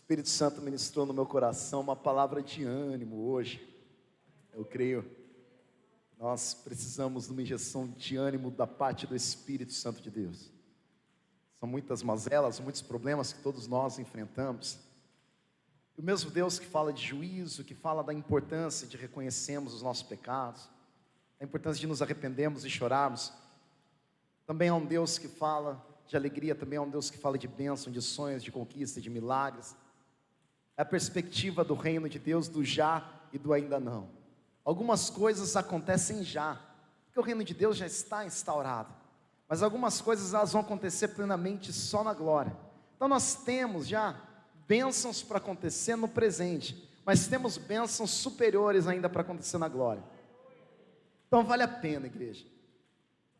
Espírito Santo ministrou no meu coração uma palavra de ânimo hoje. Eu creio, nós precisamos de uma injeção de ânimo da parte do Espírito Santo de Deus. São muitas mazelas, muitos problemas que todos nós enfrentamos. E o mesmo Deus que fala de juízo, que fala da importância de reconhecermos os nossos pecados, da importância de nos arrependermos e chorarmos, também é um Deus que fala de alegria, também é um Deus que fala de bênção, de sonhos, de conquista, de milagres. É a perspectiva do reino de Deus, do já e do ainda não. Algumas coisas acontecem já, porque o reino de Deus já está instaurado, mas algumas coisas elas vão acontecer plenamente só na glória. Então nós temos já bênçãos para acontecer no presente, mas temos bênçãos superiores ainda para acontecer na glória. Então vale a pena, igreja,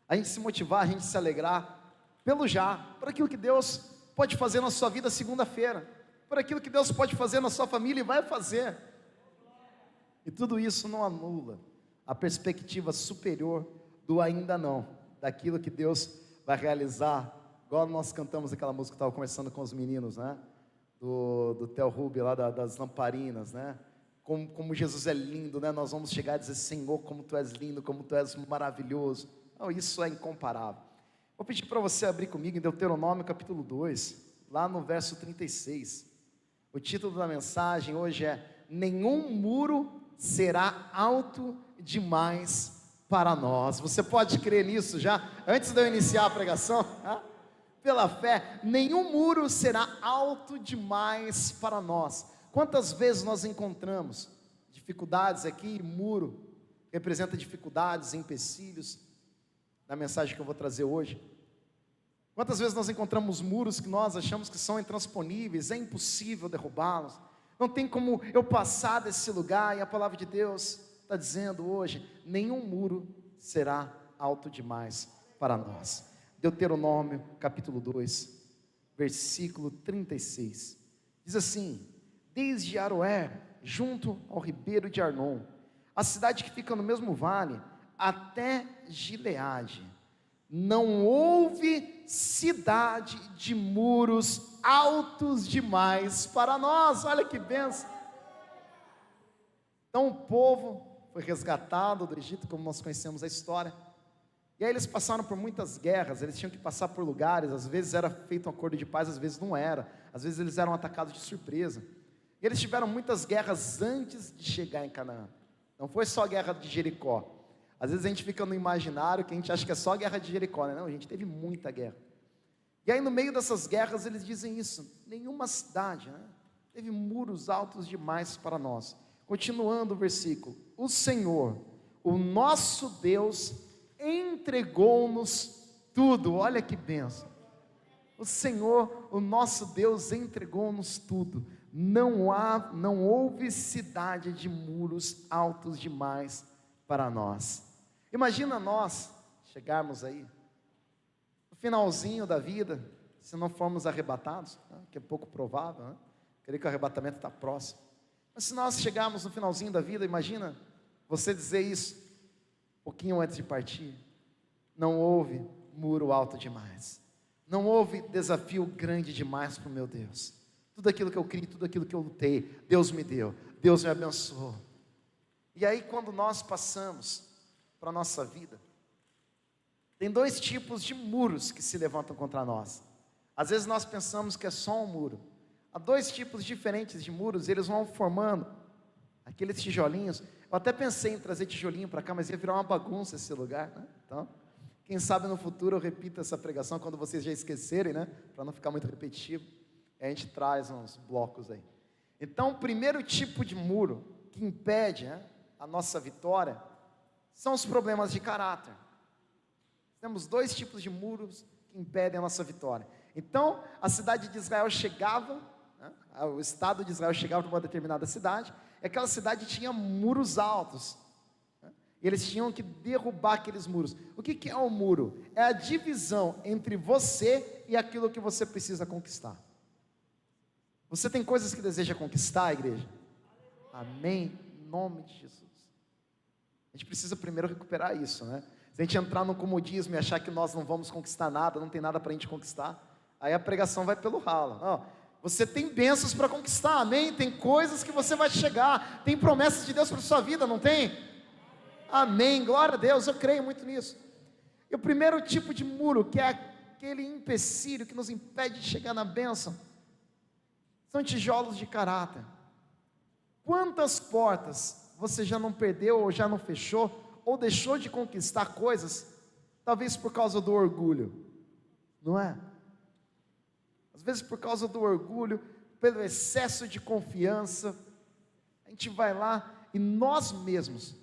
a gente se motivar, a gente se alegrar pelo já, por aquilo que Deus pode fazer na sua vida segunda-feira, por aquilo que Deus pode fazer na sua família e vai fazer. E tudo isso não anula a perspectiva superior do ainda não, daquilo que Deus vai realizar. Igual nós cantamos aquela música que estava conversando com os meninos, né? Do Theo Rubi lá das lamparinas, né? Como Jesus é lindo, né? Nós vamos chegar a dizer: Senhor, como Tu és lindo, como Tu és maravilhoso. Não, isso é incomparável. Vou pedir para você abrir comigo em Deuteronômio capítulo 2, lá no verso 36. O título da mensagem hoje é: nenhum muro será alto demais para nós. Você pode crer nisso já? Antes de eu iniciar a pregação, pela fé, nenhum muro será alto demais para nós. Quantas vezes nós encontramos dificuldades aqui? Muro representa dificuldades, empecilhos, na mensagem que eu vou trazer hoje. Quantas vezes nós encontramos muros que nós achamos que são intransponíveis, é impossível derrubá-los, não tem como eu passar desse lugar, e a palavra de Deus está dizendo hoje: nenhum muro será alto demais para nós. Deuteronômio capítulo 2, versículo 36, diz assim: desde Aroer, junto ao ribeiro de Arnon, a cidade que fica no mesmo vale, até Gileade, não houve cidade de muros altos demais para nós. Olha que bênção. Então o povo foi resgatado do Egito, como nós conhecemos a história, e aí eles passaram por muitas guerras, eles tinham que passar por lugares, às vezes era feito um acordo de paz, às vezes não era, às vezes eles eram atacados de surpresa, e eles tiveram muitas guerras antes de chegar em Canaã. Não foi só a guerra de Jericó. Às vezes a gente fica no imaginário que a gente acha que é só a guerra de Jericó, né? Não, a gente teve muita guerra. E aí no meio dessas guerras eles dizem isso: nenhuma cidade, né, teve muros altos demais para nós. Continuando o versículo: o Senhor, o nosso Deus, entregou-nos tudo. Olha que bênção. O Senhor, o nosso Deus, entregou-nos tudo. Não houve cidade de muros altos demais para nós. Imagina nós chegarmos aí no finalzinho da vida, se não formos arrebatados, né, que é pouco provável, né? Creio que o arrebatamento está próximo. Mas se nós chegarmos no finalzinho da vida, imagina você dizer isso um pouquinho antes de partir: não houve muro alto demais, não houve desafio grande demais para o meu Deus. Tudo aquilo que eu criei, tudo aquilo que eu lutei, Deus me deu, Deus me abençoou. E aí quando nós passamos para a nossa vida, tem dois tipos de muros que se levantam contra nós. Às vezes nós pensamos que é só um muro. Há dois tipos diferentes de muros, eles vão formando aqueles tijolinhos. Eu até pensei em trazer tijolinho para cá, mas ia virar uma bagunça esse lugar, né? Então, quem sabe no futuro eu repito essa pregação quando vocês já esquecerem, né? Para não ficar muito repetitivo, a gente traz uns blocos aí. Então, o primeiro tipo de muro que impede, né, a nossa vitória são os problemas de caráter. Temos dois tipos de muros que impedem a nossa vitória. Então, a cidade de Israel chegava, né, o estado de Israel chegava para uma determinada cidade, e aquela cidade tinha muros altos, né, e eles tinham que derrubar aqueles muros. O que é um muro? É a divisão entre você e aquilo que você precisa conquistar. Você tem coisas que deseja conquistar, igreja? Amém? Em nome de Jesus. A gente precisa primeiro recuperar isso, né? Se a gente entrar no comodismo e achar que nós não vamos conquistar nada, não tem nada para a gente conquistar, aí a pregação vai pelo ralo. Não, Você tem bênçãos para conquistar, amém? Tem coisas que você vai chegar, tem promessas de Deus para a sua vida, não tem? Amém, glória a Deus, eu creio muito nisso. E o primeiro tipo de muro, que é aquele empecilho que nos impede de chegar na bênção, são tijolos de caráter. Quantas portas você já não perdeu, ou já não fechou, ou deixou de conquistar coisas, talvez por causa do orgulho, não é? Às vezes por causa do orgulho, pelo excesso de confiança, a gente vai lá e nós mesmos,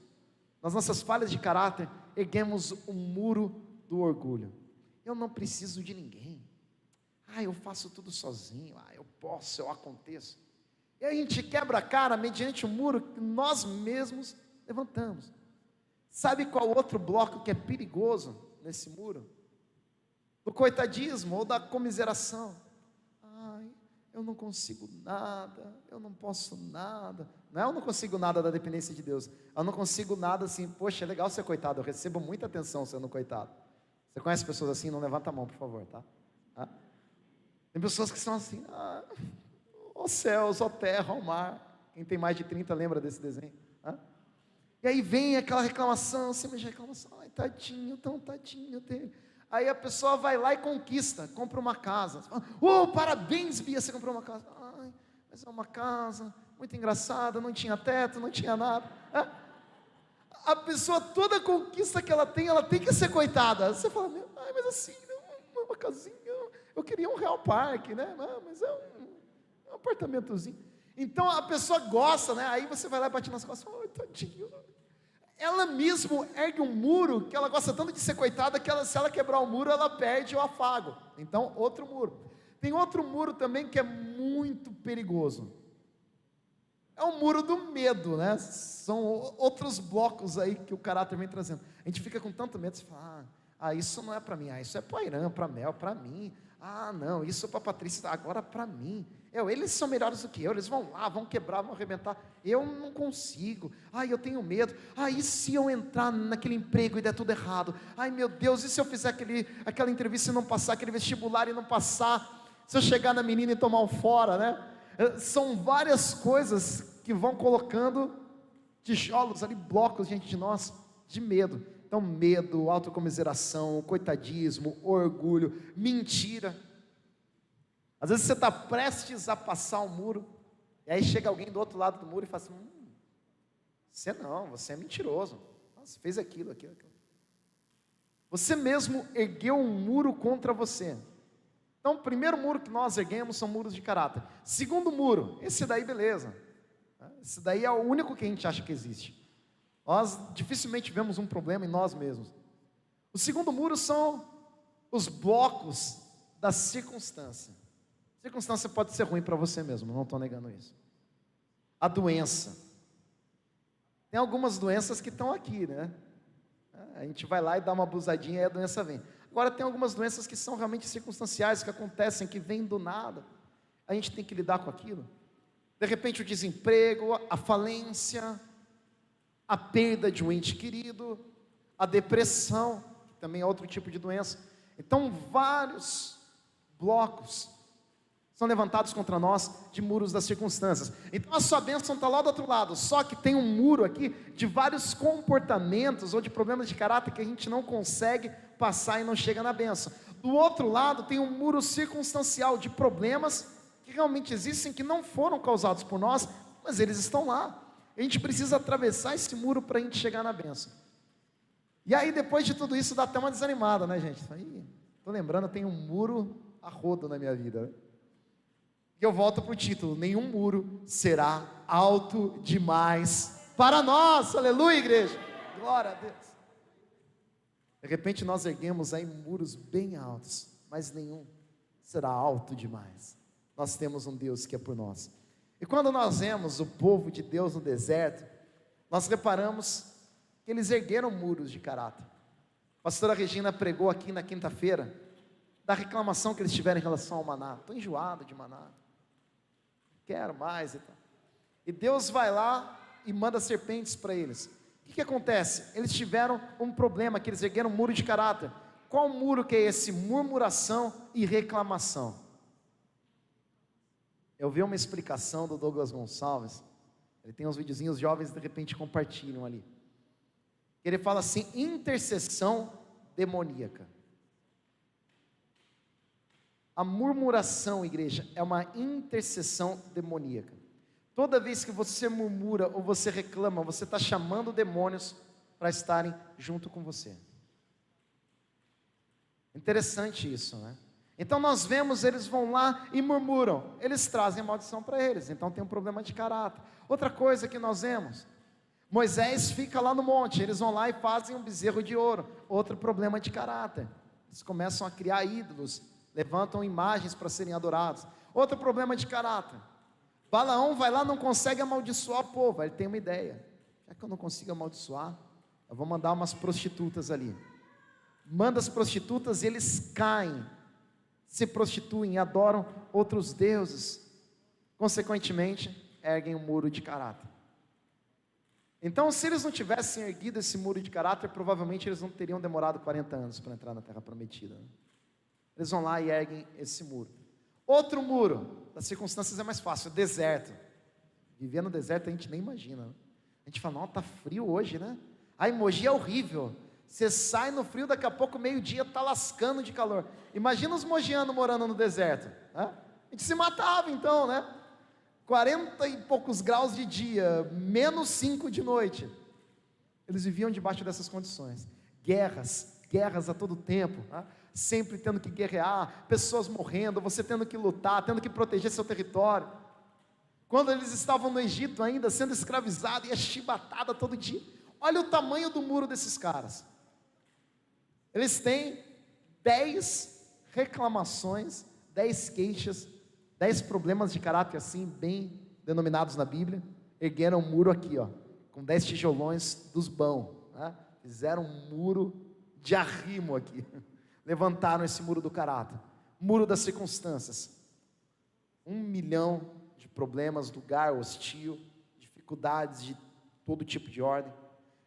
nas nossas falhas de caráter, erguemos o muro do orgulho. Eu não preciso de ninguém, eu faço tudo sozinho, eu posso, eu aconteço. E aí a gente quebra a cara mediante o muro que nós mesmos levantamos. Sabe qual outro bloco que é perigoso nesse muro? Do coitadismo ou da comiseração. Eu não consigo nada, eu não posso nada. Não é eu não consigo nada da dependência de Deus. Eu não consigo nada assim, poxa, é legal ser coitado, eu recebo muita atenção sendo coitado. Você conhece pessoas assim? Não levanta a mão, por favor, tá? Tem pessoas que são assim, ó céus, ó terra, ó mar. Quem tem mais de 30 lembra desse desenho? E aí vem aquela reclamação, você me reclamação, tadinho, tão tadinho dele. Aí a pessoa vai lá e conquista, compra uma casa. Parabéns, Bia, você comprou uma casa. Mas é uma casa muito engraçada, não tinha teto, não tinha nada. A pessoa, toda conquista que ela tem que ser coitada. Você fala, mas assim, não, uma casinha, eu queria um Real Parque, né? Não, mas é um apartamentozinho. Então a pessoa gosta, né? Aí você vai lá e bate nas costas, tadinho. Ela mesmo ergue um muro, que ela gosta tanto de ser coitada, que se ela quebrar o muro, ela perde o afago. Então, outro muro. Tem outro muro também que é muito perigoso. É o muro do medo, né? São outros blocos aí que o caráter vem trazendo. A gente fica com tanto medo, você fala, isso não é para mim, isso é para a Irã, para a Mel, para mim. Não, isso é para a Patrícia, agora para mim. Eles são melhores do que eu, eles vão lá, vão quebrar, vão arrebentar. Eu não consigo, eu tenho medo. E se eu entrar naquele emprego e der tudo errado? Meu Deus, e se eu fizer aquela entrevista e não passar, aquele vestibular e não passar? Se eu chegar na menina e tomar um fora, né? São várias coisas que vão colocando tijolos ali, blocos diante de nós, de medo. Então, medo, autocomiseração, coitadismo, orgulho, mentira. Às vezes você está prestes a passar um muro, e aí chega alguém do outro lado do muro e fala assim, você é mentiroso, você fez aquilo. Você mesmo ergueu um muro contra você. Então, o primeiro muro que nós erguemos são muros de caráter. Segundo muro, esse daí beleza, esse daí é o único que a gente acha que existe. Nós dificilmente vemos um problema em nós mesmos. O segundo muro são os blocos da circunstância. A circunstância pode ser ruim para você mesmo, não estou negando isso. A doença. Tem algumas doenças que estão aqui, né? A gente vai lá e dá uma abusadinha e a doença vem. Agora tem algumas doenças que são realmente circunstanciais, que acontecem, que vêm do nada. A gente tem que lidar com aquilo. De repente o desemprego, a falência, a perda de um ente querido, a depressão, que também é outro tipo de doença. Então vários blocos são levantados contra nós de muros das circunstâncias. Então a sua bênção está lá do outro lado, só que tem um muro aqui de vários comportamentos ou de problemas de caráter que a gente não consegue passar e não chega na bênção. Do outro lado tem um muro circunstancial de problemas que realmente existem, que não foram causados por nós, mas eles estão lá. A gente precisa atravessar esse muro para a gente chegar na bênção. E aí depois de tudo isso dá até uma desanimada, né, gente? Estou lembrando, tem um muro a rodo na minha vida, né? E eu volto para o título: nenhum muro será alto demais para nós. Aleluia, igreja, glória a Deus. De repente nós erguemos aí muros bem altos, mas nenhum será alto demais. Nós temos um Deus que é por nós. E quando nós vemos o povo de Deus no deserto, nós reparamos que eles ergueram muros de caráter. A pastora Regina pregou aqui na quinta-feira da reclamação que eles tiveram em relação ao maná. Estou enjoado de maná, quero mais e tal. E Deus vai lá e manda serpentes para eles. O que acontece? Eles tiveram um problema, que eles ergueram um muro de caráter. Qual muro que é esse? Murmuração e reclamação. Eu vi uma explicação do Douglas Gonçalves, ele tem uns videozinhos, os jovens de repente compartilham ali. Ele fala assim: intercessão demoníaca. A murmuração, igreja, é uma intercessão demoníaca. Toda vez que você murmura ou você reclama, você está chamando demônios para estarem junto com você. Interessante isso, né? Então nós vemos, eles vão lá e murmuram, eles trazem maldição para eles, então tem um problema de caráter. Outra coisa que nós vemos, Moisés fica lá no monte, eles vão lá e fazem um bezerro de ouro, outro problema de caráter. Eles começam a criar ídolos, levantam imagens para serem adorados, outro problema de caráter. Balaão vai lá, não consegue amaldiçoar o povo, ele tem uma ideia: já que eu não consigo amaldiçoar, eu vou mandar umas prostitutas ali. Manda as prostitutas e eles caem, se prostituem, adoram outros deuses, consequentemente erguem um muro de caráter. Então, se eles não tivessem erguido esse muro de caráter, provavelmente eles não teriam demorado 40 anos para entrar na terra prometida, né? Eles vão lá e erguem esse muro. Outro muro das circunstâncias é mais fácil: o deserto. Viver no deserto a gente nem imagina, né? A gente fala: não, está frio hoje, né? A Mogi é horrível, você sai no frio, daqui a pouco meio-dia está lascando de calor. Imagina os mogianos morando no deserto, né? A gente se matava então, né? 40 e poucos graus de dia, menos 5 de noite. Eles viviam debaixo dessas condições. Guerras a todo tempo, né? Sempre tendo que guerrear, pessoas morrendo, você tendo que lutar, tendo que proteger seu território. Quando eles estavam no Egito ainda, sendo escravizados, e a chibatada todo dia. Olha o tamanho do muro desses caras. Eles têm 10 reclamações, 10 queixas, 10 problemas de caráter assim, bem denominados na Bíblia. Ergueram um muro aqui, ó, com 10 tijolões dos bons, né? Fizeram um muro de arrimo aqui. Levantaram esse muro do caráter, muro das circunstâncias. 1 milhão de problemas, lugar hostil, dificuldades de todo tipo de ordem.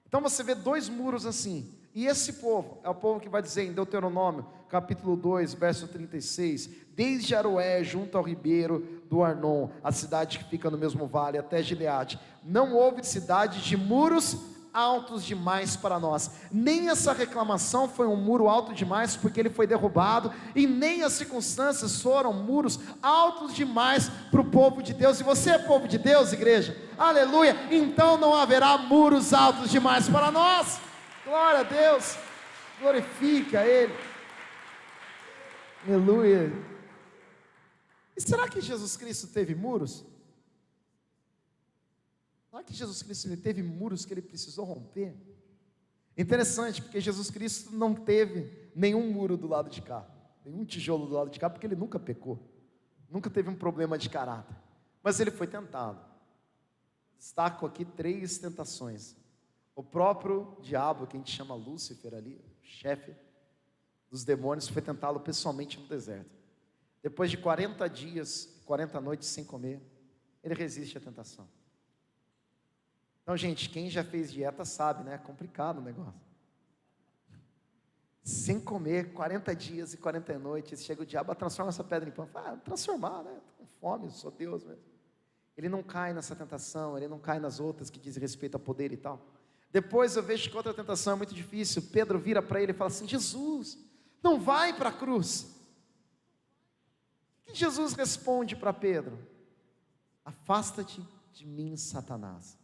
Então você vê 2 muros assim. E esse povo, é o povo que vai dizer em Deuteronômio, capítulo 2, verso 36, desde Aroé, junto ao ribeiro do Arnon, a cidade que fica no mesmo vale, até Gileade, não houve cidade de muros altos demais para nós. Nem essa reclamação foi um muro alto demais, porque ele foi derrubado, e nem as circunstâncias foram muros altos demais para o povo de Deus. E você é povo de Deus, igreja? Aleluia! Então não haverá muros altos demais para nós. Glória a Deus, glorifica a Ele, aleluia. E será que Jesus Cristo teve muros? Será que Jesus Cristo ele teve muros que ele precisou romper? Interessante, porque Jesus Cristo não teve nenhum muro do lado de cá, nenhum tijolo do lado de cá, porque ele nunca pecou, nunca teve um problema de caráter, mas ele foi tentado. Destaco aqui 3 tentações. O próprio diabo, que a gente chama Lúcifer ali, chefe dos demônios, foi tentá-lo pessoalmente no deserto. Depois de 40 dias, 40 noites sem comer, ele resiste à tentação. Então, gente, quem já fez dieta sabe, né? É complicado o negócio. Sem comer, 40 dias e 40 noites, chega o diabo, transforma essa pedra em pão. Fala: transformar, né? Estou com fome, eu sou Deus mesmo. Ele não cai nessa tentação, ele não cai nas outras que dizem respeito a poder e tal. Depois eu vejo que outra tentação é muito difícil. Pedro vira para ele e fala assim: Jesus, não vai para a cruz. O que Jesus responde para Pedro? Afasta-te de mim, Satanás.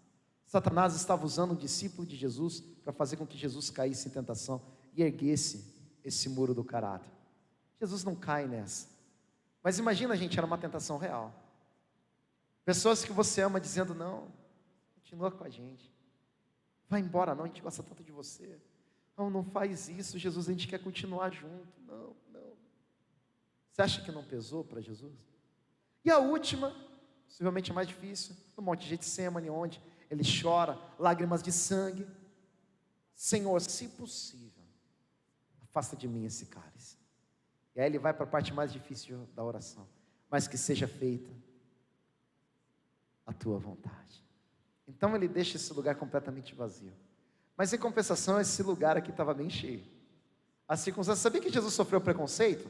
Satanás estava usando um discípulo de Jesus para fazer com que Jesus caísse em tentação e erguesse esse muro do caráter. Jesus não cai nessa. Mas imagina, gente, era uma tentação real. Pessoas que você ama dizendo: não, continua com a gente. Vai embora não, a gente gosta tanto de você. Não, não faz isso, Jesus, a gente quer continuar junto. Não. Você acha que não pesou para Jesus? E a última, possivelmente a mais difícil, no Monte Getsemane, onde ele chora, lágrimas de sangue. Senhor, se possível, afasta de mim esse cálice. E aí ele vai para a parte mais difícil da oração: mas que seja feita a tua vontade. Então ele deixa esse lugar completamente vazio. Mas em compensação, esse lugar aqui estava bem cheio. As circunstâncias, sabia que Jesus sofreu preconceito?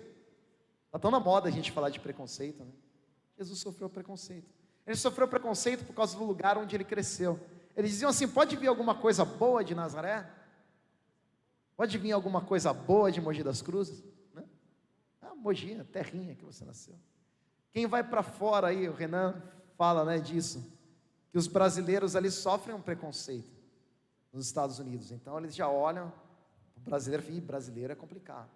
Está tão na moda a gente falar de preconceito, né? Jesus sofreu preconceito. Ele sofreu preconceito por causa do lugar onde ele cresceu. Eles diziam assim: pode vir alguma coisa boa de Nazaré? Pode vir alguma coisa boa de Mogi das Cruzes? Né? Mogi, a terrinha que você nasceu. Quem vai para fora aí, o Renan fala, né, disso, que os brasileiros ali sofrem um preconceito nos Estados Unidos. Então eles já olham o brasileiro e brasileiro é complicado.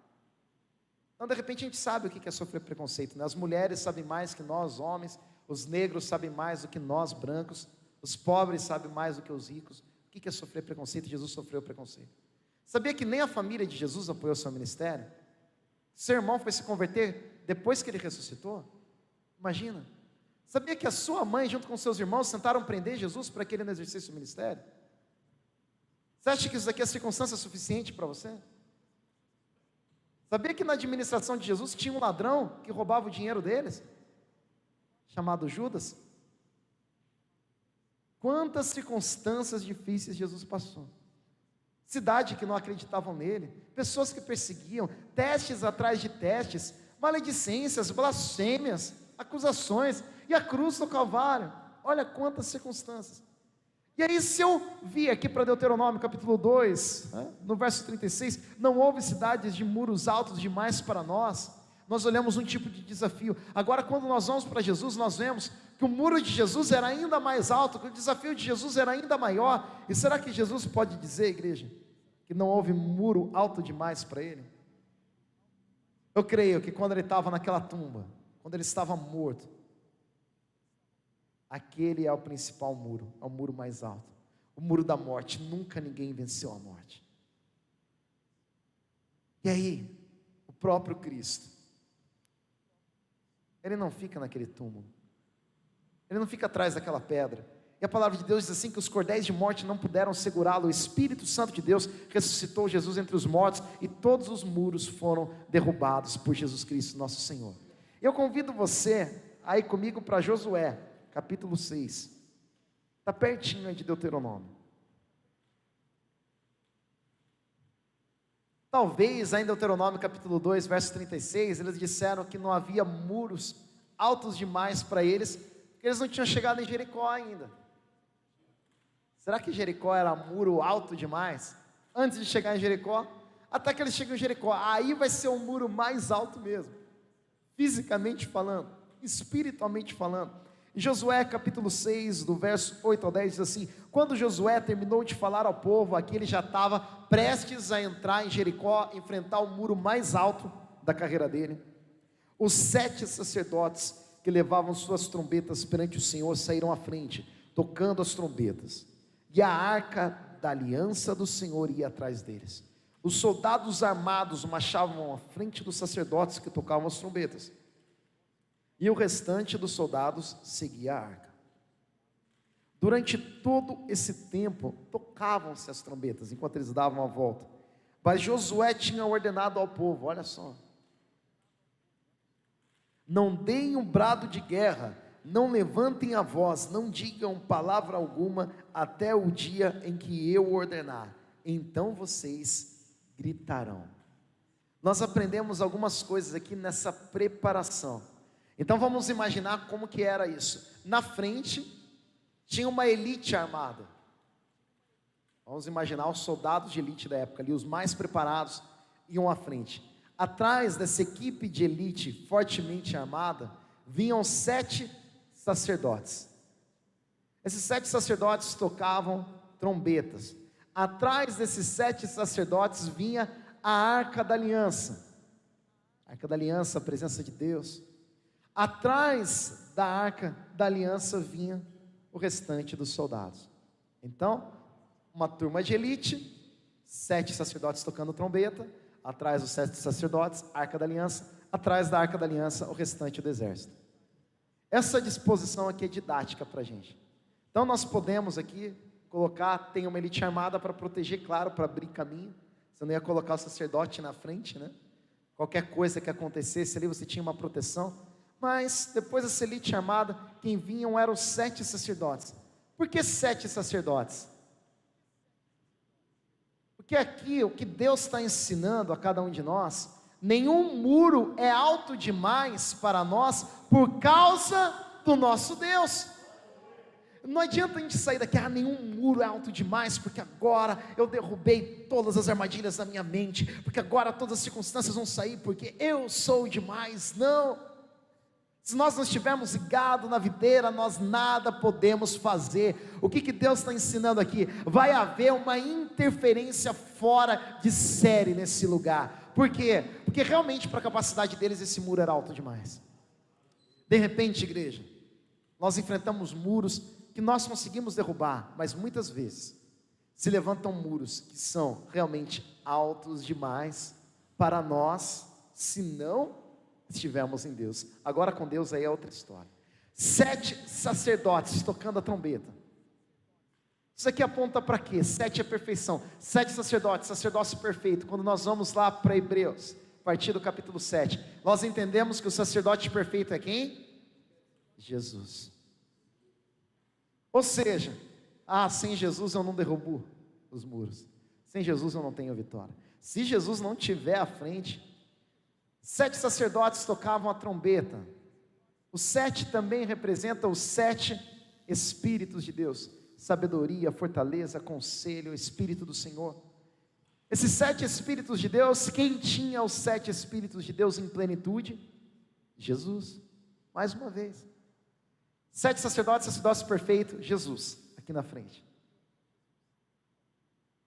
Então de repente a gente sabe o que é sofrer preconceito, né? As mulheres sabem mais que nós homens, os negros sabem mais do que nós brancos, os pobres sabem mais do que os ricos. O que é sofrer preconceito? Jesus sofreu preconceito. Sabia que nem a família de Jesus apoiou seu ministério? Seu irmão foi se converter depois que ele ressuscitou? Imagina. Sabia que a sua mãe junto com seus irmãos tentaram prender Jesus para que ele não exercesse o ministério? Você acha que isso daqui é circunstância suficiente para você? Sabia que na administração de Jesus tinha um ladrão que roubava o dinheiro deles? Chamado Judas? Quantas circunstâncias difíceis Jesus passou. Cidade que não acreditavam nele, pessoas que perseguiam, testes atrás de testes, maledicências, blasfêmias, acusações, e a cruz do Calvário. Olha quantas circunstâncias. E aí, se eu vir aqui para Deuteronômio capítulo 2, no verso 36, não houve cidades de muros altos demais para nós. Nós olhamos um tipo de desafio. Agora, quando nós vamos para Jesus, nós vemos que o muro de Jesus era ainda mais alto, que o desafio de Jesus era ainda maior. E será que Jesus pode dizer, igreja, que não houve muro alto demais para ele? Eu creio que quando ele estava naquela tumba, quando ele estava morto, aquele é o principal muro, é o muro mais alto, o muro da morte. Nunca ninguém venceu a morte. E aí, o próprio Cristo, ele não fica naquele túmulo, ele não fica atrás daquela pedra. E a palavra de Deus diz assim, que os cordéis de morte não puderam segurá-lo. O Espírito Santo de Deus ressuscitou Jesus entre os mortos, e todos os muros foram derrubados por Jesus Cristo, nosso Senhor. Eu convido você a ir comigo para Josué, capítulo 6, está pertinho aí de Deuteronômio. Talvez aí em Deuteronômio capítulo 2, verso 36, eles disseram que não havia muros altos demais para eles, porque eles não tinham chegado em Jericó ainda. Será que Jericó era muro alto demais? Antes de chegar em Jericó, até que eles chegam em Jericó, aí vai ser o muro mais alto mesmo, fisicamente falando, espiritualmente falando. Josué capítulo 6, do verso 8 ao 10, diz assim: quando Josué terminou de falar ao povo, aqui ele já estava prestes a entrar em Jericó, enfrentar o muro mais alto da carreira dele. Os 7 sacerdotes que levavam suas trombetas perante o Senhor saíram à frente, tocando as trombetas, e a arca da aliança do Senhor ia atrás deles. Os soldados armados marchavam à frente dos sacerdotes que tocavam as trombetas, e o restante dos soldados seguia a arca. Durante todo esse tempo, tocavam-se as trombetas, enquanto eles davam a volta. Mas Josué tinha ordenado ao povo, olha só: não deem um brado de guerra, não levantem a voz, não digam palavra alguma, até o dia em que eu ordenar, então vocês gritarão. Nós aprendemos algumas coisas aqui nessa preparação. Então vamos imaginar como que era isso. Na frente tinha uma elite armada. Vamos imaginar os soldados de elite da época ali, os mais preparados, iam à frente. Atrás dessa equipe de elite fortemente armada, vinham 7 sacerdotes. Esses 7 sacerdotes tocavam trombetas. Atrás desses 7 sacerdotes vinha a Arca da Aliança. A Arca da Aliança, a presença de Deus. Atrás da Arca da Aliança vinha o restante dos soldados. Então, uma turma de elite, 7 sacerdotes tocando trombeta, atrás dos 7 sacerdotes, Arca da Aliança, atrás da Arca da Aliança, o restante do exército. Essa disposição aqui é didática para a gente. Então nós podemos aqui colocar, tem uma elite armada para proteger, claro, para abrir caminho. Você não ia colocar o sacerdote na frente, né? Qualquer coisa que acontecesse ali, você tinha uma proteção. Mas depois dessa elite armada, quem vinham eram 7 sacerdotes. Por que 7 sacerdotes? Porque aqui o que Deus está ensinando a cada um de nós, nenhum muro é alto demais para nós por causa do nosso Deus. Não adianta a gente sair daqui, nenhum muro é alto demais, porque agora eu derrubei todas as armadilhas da minha mente, porque agora todas as circunstâncias vão sair, porque eu sou demais. Não, se nós não estivermos ligados na videira, nós nada podemos fazer. O que Deus está ensinando aqui? Vai haver uma interferência fora de série nesse lugar. Por quê? Porque realmente para a capacidade deles esse muro era alto demais. De repente, igreja, nós enfrentamos muros que nós conseguimos derrubar, mas muitas vezes se levantam muros que são realmente altos demais para nós, se não estivermos em Deus. Agora com Deus aí é outra história. 7 sacerdotes tocando a trombeta. Isso aqui aponta para quê? 7 é perfeição. 7 sacerdotes, sacerdócio perfeito. Quando nós vamos lá para Hebreus, a partir do capítulo 7, nós entendemos que o sacerdote perfeito é quem? Jesus. Ou seja, sem Jesus eu não derrubo os muros, sem Jesus eu não tenho vitória. Se Jesus não estiver à frente, 7 sacerdotes tocavam a trombeta. O 7 também representa os 7 Espíritos de Deus: sabedoria, fortaleza, conselho, Espírito do Senhor. Esses 7 Espíritos de Deus, quem tinha os 7 Espíritos de Deus em plenitude? Jesus. Mais uma vez, 7 sacerdotes, sacerdócio perfeito, Jesus, aqui na frente.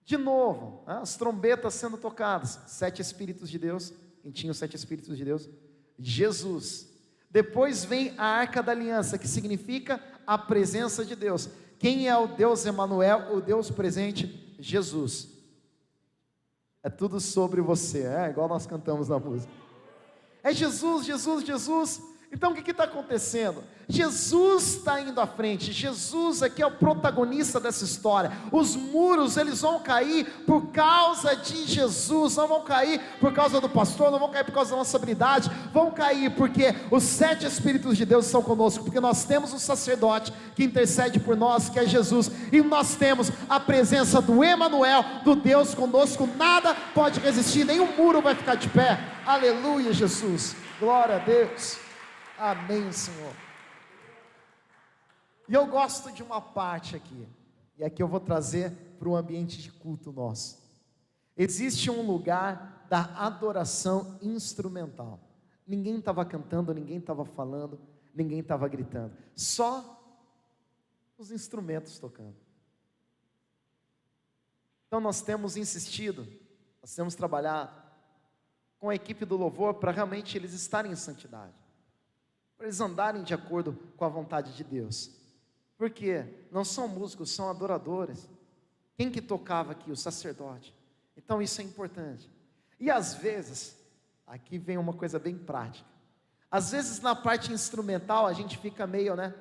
De novo, as trombetas sendo tocadas, 7 Espíritos de Deus. Quem tinha os 7 Espíritos de Deus? Jesus. Depois vem a Arca da Aliança, que significa a presença de Deus. Quem é o Deus Emanuel, o Deus presente? Jesus. É tudo sobre você, igual nós cantamos na música. É Jesus, Jesus, Jesus. Então o que está acontecendo? Jesus está indo à frente. Jesus aqui é o protagonista dessa história. Os muros eles vão cair por causa de Jesus. Não vão cair por causa do pastor, não vão cair por causa da nossa habilidade. Vão cair porque os 7 Espíritos de Deus estão conosco. Porque nós temos um sacerdote que intercede por nós, que é Jesus. E nós temos a presença do Emanuel, do Deus conosco. Nada pode resistir, nenhum muro vai ficar de pé. Aleluia, Jesus. Glória a Deus. Amém, Senhor. E eu gosto de uma parte aqui, e aqui eu vou trazer para o ambiente de culto nosso. Existe um lugar da adoração instrumental. Ninguém estava cantando, ninguém estava falando, ninguém estava gritando, só os instrumentos tocando. Então nós temos insistido, nós temos trabalhado com a equipe do louvor para realmente eles estarem em santidade, para eles andarem de acordo com a vontade de Deus. Porque não são músicos, são adoradores. Quem que tocava aqui? O sacerdote. Então isso é importante. E às vezes, aqui vem uma coisa bem prática. Às vezes na parte instrumental a gente fica meio, o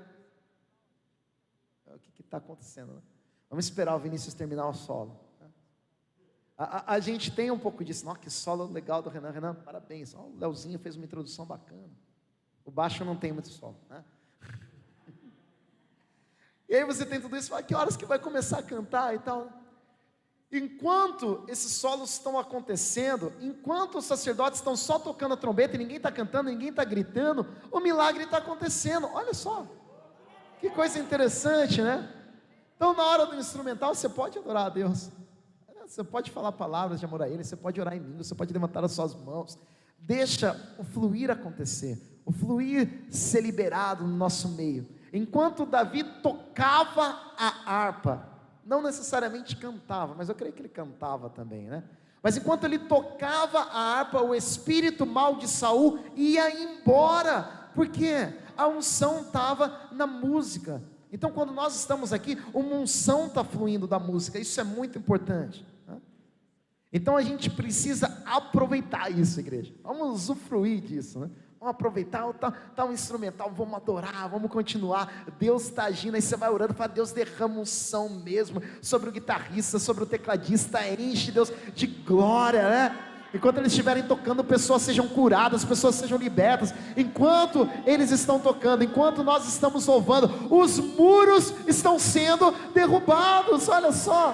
que está acontecendo, né? Vamos esperar o Vinícius terminar o solo. A gente tem um pouco disso. Nossa, que solo legal do Renan. Renan, parabéns. O Leozinho fez uma introdução bacana. O baixo não tem muito solo, né? E aí você tem tudo isso, fala, que horas que vai começar a cantar e tal? Enquanto esses solos estão acontecendo, enquanto os sacerdotes estão só tocando a trombeta e ninguém está cantando, ninguém está gritando, o milagre está acontecendo. Olha só, que coisa interessante, né? Então na hora do instrumental você pode adorar a Deus, você pode falar palavras de amor a Ele, você pode orar em língua, você pode levantar as suas mãos. Deixa o fluir acontecer, o fluir ser liberado no nosso meio. Enquanto Davi tocava a harpa, não necessariamente cantava, mas eu creio que ele cantava também, né? Mas enquanto ele tocava a harpa, o espírito mau de Saul ia embora, porque a unção estava na música. Então quando nós estamos aqui, uma unção está fluindo da música, isso é muito importante, né? Então a gente precisa aproveitar isso, igreja, vamos usufruir disso, né? Vamos aproveitar, tá um instrumental, vamos adorar, vamos continuar. Deus está agindo, aí você vai orando, fala, Deus derrama unção mesmo sobre o guitarrista, sobre o tecladista, enche Deus de glória, né? Enquanto eles estiverem tocando, pessoas sejam curadas, pessoas sejam libertas. Enquanto eles estão tocando, enquanto nós estamos louvando, os muros estão sendo derrubados, olha só.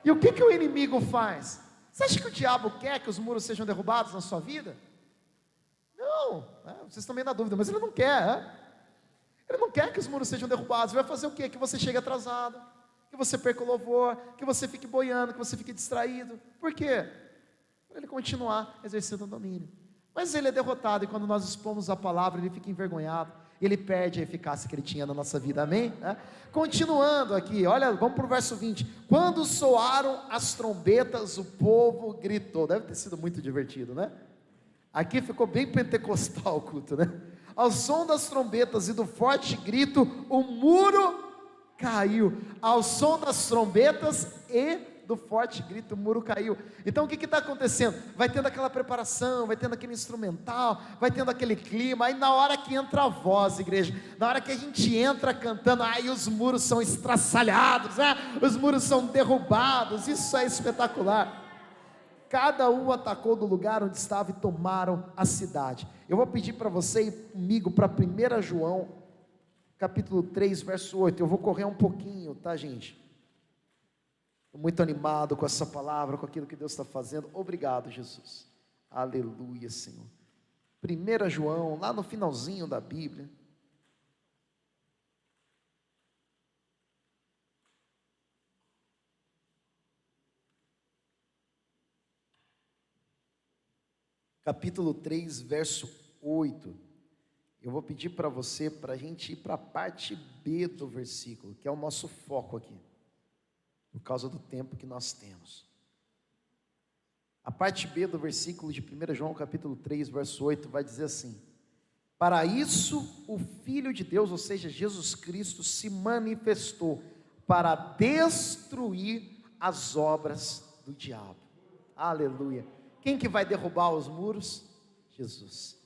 E o que o inimigo faz? Você acha que o diabo quer que os muros sejam derrubados na sua vida? Não, né? Vocês estão meio na dúvida, mas ele não quer, né? Ele não quer que os muros sejam derrubados. Ele vai fazer o quê? Que você chegue atrasado, que você perca o louvor, que você fique boiando, que você fique distraído. Por quê? Para ele continuar exercendo o domínio. Mas ele é derrotado, e quando nós expomos a palavra, ele fica envergonhado, ele perde a eficácia que ele tinha na nossa vida, amém? Continuando aqui, olha, vamos para o verso 20. Quando soaram as trombetas, o povo gritou. Deve ter sido muito divertido, né? Aqui ficou bem pentecostal o culto, né? Ao som das trombetas e do forte grito, o muro caiu. Ao som das trombetas e do forte grito, o muro caiu. Então o que está acontecendo? Vai tendo aquela preparação, vai tendo aquele instrumental, vai tendo aquele clima. Aí na hora que entra a voz, igreja, na hora que a gente entra cantando, aí os muros são estraçalhados, né? Os muros são derrubados. Isso é espetacular. Cada um atacou do lugar onde estava e tomaram a cidade. Eu vou pedir para você ir comigo para 1 João, capítulo 3, verso 8. Eu vou correr um pouquinho, tá, gente? Estou muito animado com essa palavra, com aquilo que Deus está fazendo. Obrigado, Jesus. Aleluia, Senhor. 1 João, lá no finalzinho da Bíblia. Capítulo 3, verso 8. Eu vou pedir para você, para a gente ir para a parte B do versículo, que é o nosso foco aqui, por causa do tempo que nós temos. A parte B do versículo de 1 João capítulo 3, verso 8, vai dizer assim: para isso o Filho de Deus, ou seja, Jesus Cristo, se manifestou, para destruir as obras do diabo. Aleluia. Quem que vai derrubar os muros? Jesus.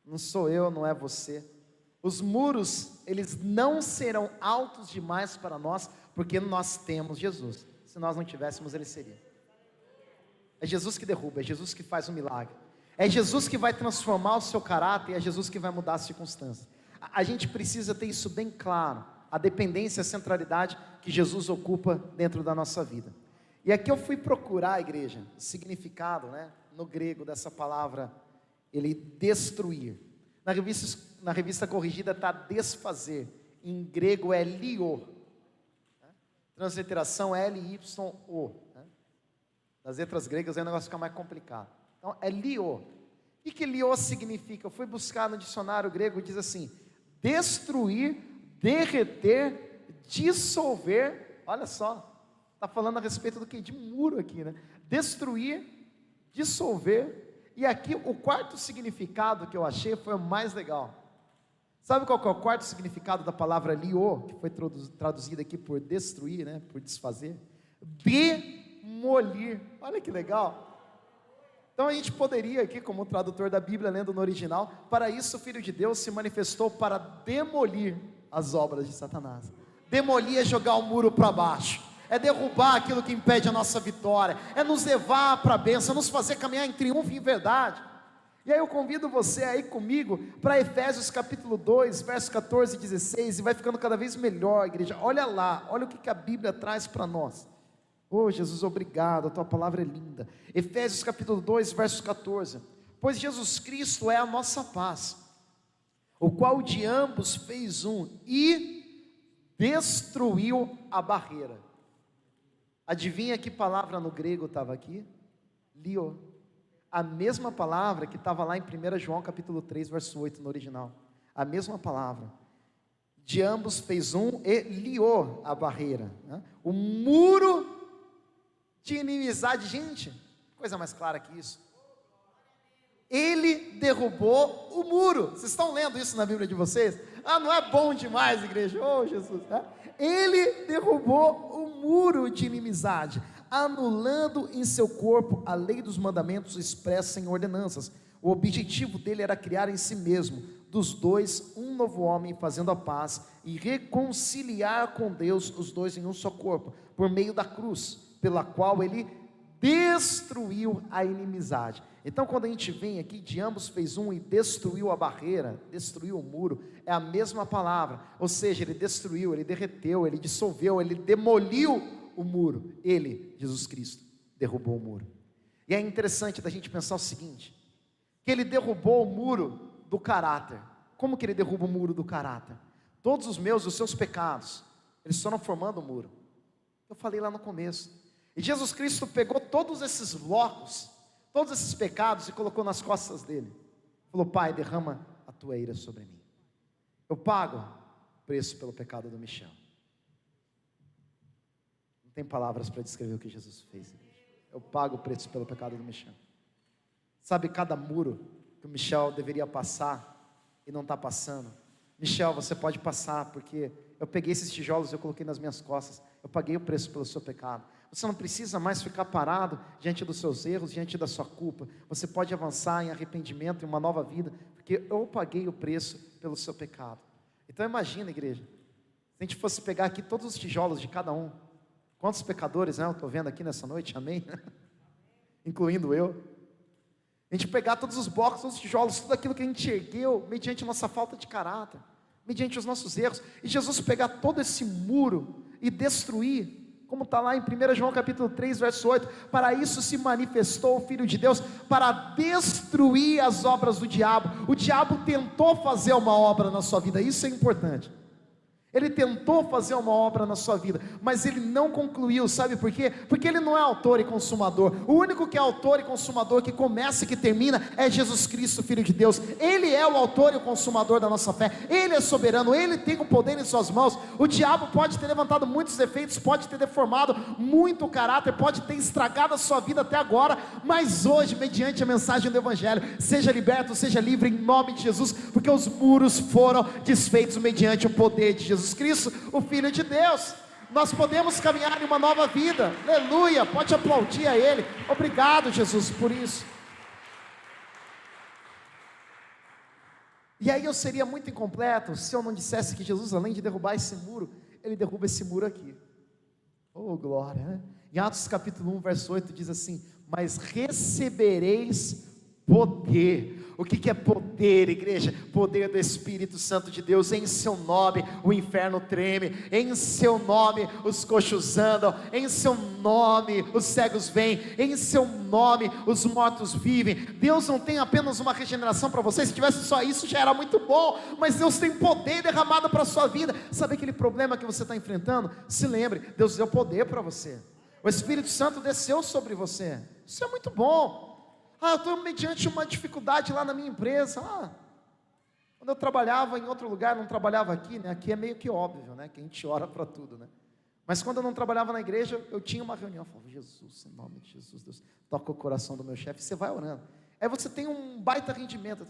Não sou eu, não é você. Os muros, eles não serão altos demais para nós, porque nós temos Jesus. Se nós não tivéssemos, ele seria. É Jesus que derruba, é Jesus que faz um milagre. É Jesus que vai transformar o seu caráter, é Jesus que vai mudar as circunstâncias. A gente precisa ter isso bem claro, a dependência, a centralidade que Jesus ocupa dentro da nossa vida. E aqui eu fui procurar, igreja, o significado, né, no grego dessa palavra, ele destruir. Na revista corrigida está desfazer, em grego é lio, transliteração é L-Y-O, das letras gregas aí o negócio fica mais complicado. Então é lio. O que lio significa? Eu fui buscar no dicionário grego, diz assim: destruir, derreter, dissolver. Olha só, está falando a respeito do que? De muro aqui, né? Destruir, dissolver. E aqui o quarto significado que eu achei foi o mais legal. Sabe qual que é o quarto significado da palavra lio, que foi traduzido aqui por destruir, né? Por desfazer? Demolir. Olha que legal. Então a gente poderia aqui, como tradutor da Bíblia, lendo no original, para isso o Filho de Deus se manifestou para demolir as obras de Satanás. Demolir é jogar o muro para baixo, é derrubar aquilo que impede a nossa vitória, é nos levar para a bênção, é nos fazer caminhar em triunfo e em verdade. E aí eu convido você a ir comigo para Efésios capítulo 2, verso 14 e 16, e vai ficando cada vez melhor, igreja. Olha lá, olha o que a Bíblia traz para nós. Oh Jesus, obrigado, a tua palavra é linda. Efésios capítulo 2, verso 14. Pois Jesus Cristo é a nossa paz, o qual de ambos fez um e destruiu a barreira. Adivinha que palavra no grego estava aqui? Lio. A mesma palavra que estava lá em 1 João capítulo 3, verso 8 no original. A mesma palavra. De ambos fez um e liou a barreira, né? O muro de inimizade. Gente, coisa mais clara que isso. Ele derrubou o muro. Vocês estão lendo isso na Bíblia de vocês? Não é bom demais, igreja? Oh Jesus, né? Ele derrubou o muro de inimizade, anulando em seu corpo a lei dos mandamentos expressa em ordenanças. O objetivo dele era criar em si mesmo, dos dois, um novo homem, fazendo a paz e reconciliar com Deus os dois em um só corpo, por meio da cruz, pela qual ele destruiu a inimizade. Então quando a gente vem aqui, de ambos fez um e destruiu a barreira, destruiu o muro, é a mesma palavra, ou seja, ele destruiu, ele derreteu, ele dissolveu, ele demoliu o muro. Ele, Jesus Cristo, derrubou o muro. E é interessante da gente pensar o seguinte: que ele derrubou o muro do caráter. Como que ele derruba o muro do caráter? Todos os meus, os seus pecados, eles foram formando o muro. Eu falei lá no começo. E Jesus Cristo pegou todos esses blocos, todos esses pecados e colocou nas costas dele. Falou: Pai, derrama a tua ira sobre mim. Eu pago o preço pelo pecado do Michel. Não tem palavras para descrever o que Jesus fez. Eu pago o preço pelo pecado do Michel. Sabe cada muro que o Michel deveria passar e não está passando? Michel, você pode passar, porque eu peguei esses tijolos e eu coloquei nas minhas costas. Eu paguei o preço pelo seu pecado. Você não precisa mais ficar parado diante dos seus erros, diante da sua culpa. Você pode avançar em arrependimento, em uma nova vida, porque eu paguei o preço pelo seu pecado. Então imagina, igreja, se a gente fosse pegar aqui todos os tijolos de cada um, quantos pecadores, né, eu estou vendo aqui nessa noite, amém? Incluindo eu. A gente pegar todos os blocos, todos os tijolos, tudo aquilo que a gente ergueu, mediante a nossa falta de caráter, mediante os nossos erros, e Jesus pegar todo esse muro e destruir, como está lá em 1 João capítulo 3, verso 8, para isso se manifestou o Filho de Deus, para destruir as obras do diabo. O diabo tentou fazer uma obra na sua vida, isso é importante. Ele tentou fazer uma obra na sua vida, mas ele não concluiu, sabe por quê? Porque ele não é autor e consumador. O único que é autor e consumador, que começa e que termina, é Jesus Cristo, Filho de Deus. Ele é o autor e o consumador da nossa fé. Ele é soberano, ele tem o poder em suas mãos. O diabo pode ter levantado muitos defeitos, pode ter deformado muito o caráter, pode ter estragado a sua vida até agora, mas hoje, mediante a mensagem do Evangelho, seja liberto, seja livre em nome de Jesus, porque os muros foram desfeitos mediante o poder de Jesus Cristo, o Filho de Deus. Nós podemos caminhar em uma nova vida, aleluia, pode aplaudir a Ele. Obrigado, Jesus, por isso. E aí eu seria muito incompleto se eu não dissesse que Jesus, além de derrubar esse muro, Ele derruba esse muro aqui. Oh glória, né? Em Atos capítulo 1, verso 8 diz assim: mas recebereis poder. O que é poder, igreja? Poder do Espírito Santo de Deus. Em seu nome o inferno treme, em seu nome os coxos andam, em seu nome os cegos vêm, em seu nome os mortos vivem. Deus não tem apenas uma regeneração para você. Se tivesse só isso já era muito bom, mas Deus tem poder derramado para a sua vida. Sabe aquele problema que você está enfrentando? Se lembre, Deus deu poder para você. O Espírito Santo desceu sobre você. Isso é muito bom. Eu estou mediante uma dificuldade lá na minha empresa. Quando eu trabalhava em outro lugar, não trabalhava aqui, né? Aqui é meio que óbvio, né? Que a gente ora para tudo, né? Mas quando eu não trabalhava na igreja, eu tinha uma reunião. Eu falava: Jesus, em nome de Jesus, Deus, toca o coração do meu chefe. Você vai orando. Aí você tem um baita rendimento.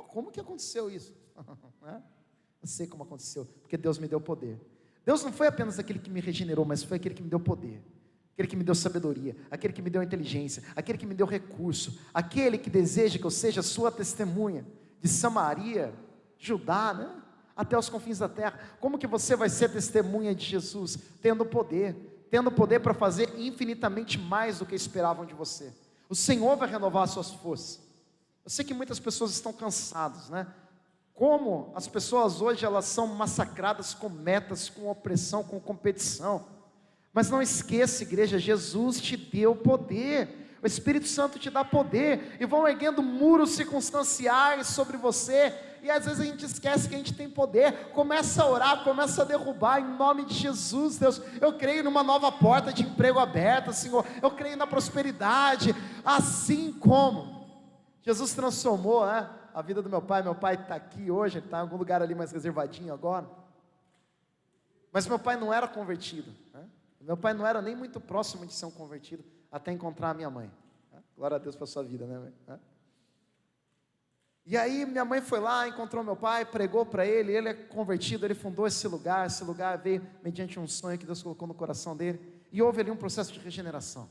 Como que aconteceu isso? Eu sei como aconteceu, porque Deus me deu poder. Deus não foi apenas aquele que me regenerou, mas foi aquele que me deu poder, aquele que me deu sabedoria, aquele que me deu inteligência, aquele que me deu recurso, aquele que deseja que eu seja sua testemunha, de Samaria, Judá, né? Até os confins da terra. Como que você vai ser testemunha de Jesus? Tendo poder para fazer infinitamente mais do que esperavam de você. O Senhor vai renovar as suas forças. Eu sei que muitas pessoas estão cansadas, né? Como as pessoas hoje, elas são massacradas com metas, com opressão, com competição. Mas não esqueça, igreja, Jesus te deu poder, o Espírito Santo te dá poder, e vão erguendo muros circunstanciais sobre você, e às vezes a gente esquece que a gente tem poder. Começa a orar, começa a derrubar, em nome de Jesus. Deus, eu creio numa nova porta de emprego aberta, Senhor, eu creio na prosperidade, assim como Jesus transformou, né, a vida do meu pai está aqui hoje, ele está em algum lugar ali mais reservadinho agora, mas meu pai não era convertido, né? Meu pai não era nem muito próximo de ser um convertido, até encontrar a minha mãe. Glória a Deus pela sua vida, né, mãe? E aí minha mãe foi lá, encontrou meu pai, pregou para ele é convertido, ele fundou esse lugar veio mediante um sonho que Deus colocou no coração dele, e houve ali um processo de regeneração.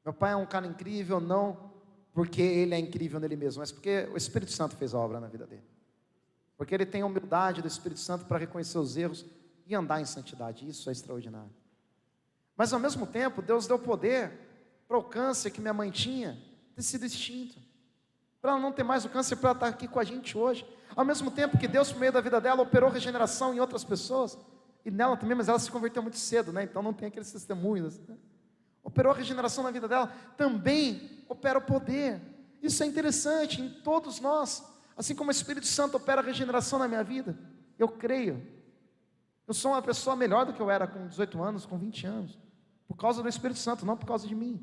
Meu pai é um cara incrível, não porque ele é incrível nele mesmo, mas porque o Espírito Santo fez a obra na vida dele, porque ele tem a humildade do Espírito Santo para reconhecer os erros e andar em santidade. Isso é extraordinário. Mas ao mesmo tempo, Deus deu poder para o câncer que minha mãe tinha ter sido extinto, para ela não ter mais o câncer, para ela estar aqui com a gente hoje. Ao mesmo tempo que Deus, por meio da vida dela, operou regeneração em outras pessoas, e nela também, mas ela se converteu muito cedo, né? Então não tem aqueles testemunhos, né? Operou a regeneração na vida dela, também opera o poder. Isso é interessante em todos nós, assim como o Espírito Santo opera a regeneração na minha vida, eu creio. Eu sou uma pessoa melhor do que eu era com 18 anos, com 20 anos, por causa do Espírito Santo, não por causa de mim.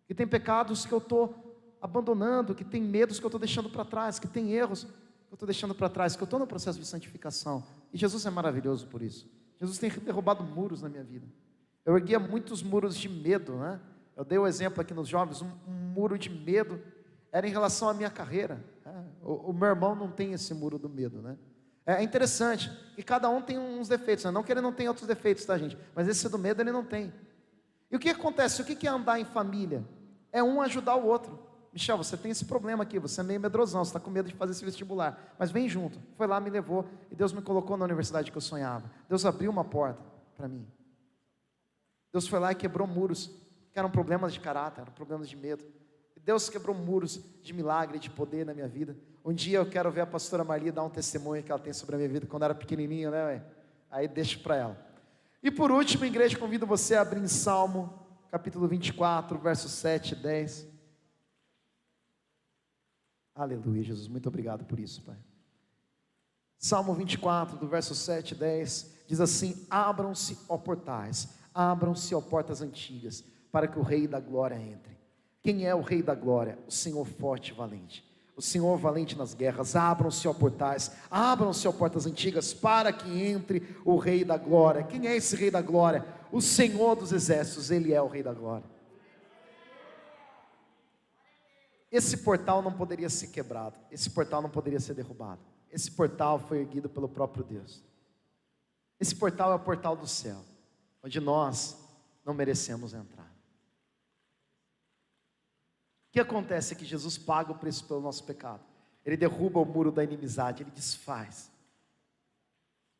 Que tem pecados que eu estou abandonando, que tem medos que eu estou deixando para trás, que tem erros que eu estou deixando para trás, que eu estou no processo de santificação. E Jesus é maravilhoso por isso. Jesus tem derrubado muros na minha vida. Eu erguia muitos muros de medo, né? Eu dei o exemplo aqui nos jovens, um muro de medo era em relação à minha carreira. O meu irmão não tem esse muro do medo, né? É interessante, que cada um tem uns defeitos, né? Não que ele não tenha outros defeitos, tá, gente? Mas esse do medo ele não tem. E o que acontece? O que é andar em família? É um ajudar o outro. Michel, você tem esse problema aqui, você é meio medrosão, você está com medo de fazer esse vestibular, mas vem junto. Foi lá, me levou, e Deus me colocou na universidade que eu sonhava. Deus abriu uma porta para mim. Deus foi lá e quebrou muros, que eram problemas de caráter, eram problemas de medo. E Deus quebrou muros de milagre, de poder na minha vida. Um dia eu quero ver a pastora Marli dar um testemunho que ela tem sobre a minha vida, quando era pequenininha, né, ué? Aí deixo para ela. E por último, igreja, convido você a abrir em Salmo, capítulo 24, versos 7 e 10. Aleluia, Jesus, muito obrigado por isso, Pai. Salmo 24, do verso 7 e 10, diz assim: abram-se, ó portais, abram-se, ó portas antigas, para que o Rei da Glória entre. Quem é o Rei da Glória? O Senhor forte e valente, o Senhor valente nas guerras. Abram-se, ó portais, abram-se, ó portas antigas, para que entre o Rei da Glória. Quem é esse Rei da Glória? O Senhor dos exércitos, Ele é o Rei da Glória. Esse portal não poderia ser quebrado, esse portal não poderia ser derrubado. Esse portal foi erguido pelo próprio Deus. Esse portal é o portal do céu, onde nós não merecemos entrar. O que acontece é que Jesus paga o preço pelo nosso pecado. Ele derruba o muro da inimizade, Ele desfaz.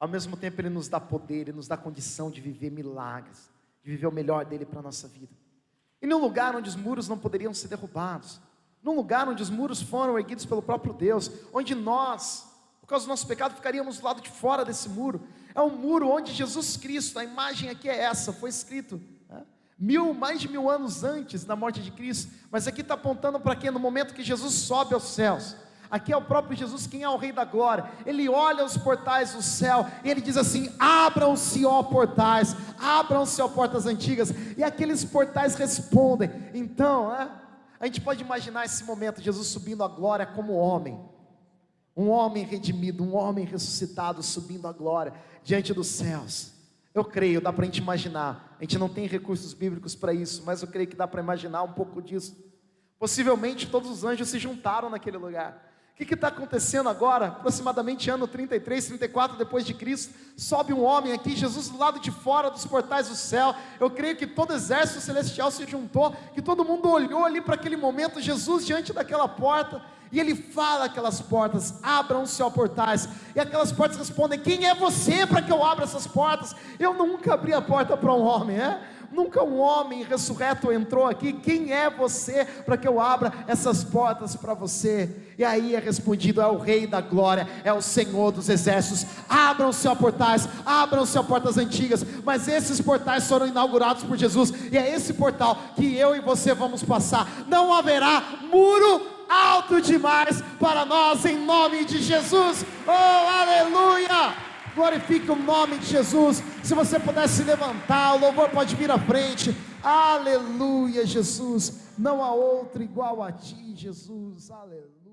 Ao mesmo tempo Ele nos dá poder, Ele nos dá condição de viver milagres, de viver o melhor dEle para a nossa vida. E num lugar onde os muros não poderiam ser derrubados, num lugar onde os muros foram erguidos pelo próprio Deus, onde nós, por causa do nosso pecado, ficaríamos do lado de fora desse muro. É um muro onde Jesus Cristo, a imagem aqui é essa, foi escrito mais de 1000 anos antes da morte de Cristo, mas aqui está apontando para quê? No momento que Jesus sobe aos céus. Aqui é o próprio Jesus, quem é o Rei da Glória. Ele olha os portais do céu e Ele diz assim: abram-se, ó portais, abram-se, ó portas antigas. E aqueles portais respondem. Então, a gente pode imaginar esse momento, Jesus subindo à glória como homem, um homem redimido, um homem ressuscitado, subindo à glória, diante dos céus. Eu creio, dá para a gente imaginar, a gente não tem recursos bíblicos para isso, mas eu creio que dá para imaginar um pouco disso. Possivelmente todos os anjos se juntaram naquele lugar. O que está acontecendo agora? Aproximadamente ano 33, 34 depois de Cristo, sobe um homem aqui, Jesus do lado de fora dos portais do céu. Eu creio que todo exército celestial se juntou, que todo mundo olhou ali para aquele momento, Jesus diante daquela porta, e Ele fala aquelas portas: abram-se, ó portais. E aquelas portas respondem: quem é você para que eu abra essas portas? Eu nunca abri a porta para um homem, Nunca um homem ressurreto entrou aqui. Quem é você para que eu abra essas portas para você? E aí é respondido: é o Rei da Glória, é o Senhor dos exércitos. Abram-se, ó portais, abram-se, ó portas antigas. Mas esses portais foram inaugurados por Jesus, e é esse portal que eu e você vamos passar. Não haverá muro alto demais para nós, em nome de Jesus. Oh, aleluia! Glorifique o nome de Jesus. Se você puder se levantar, o louvor pode vir à frente. Aleluia, Jesus. Não há outro igual a ti, Jesus. Aleluia.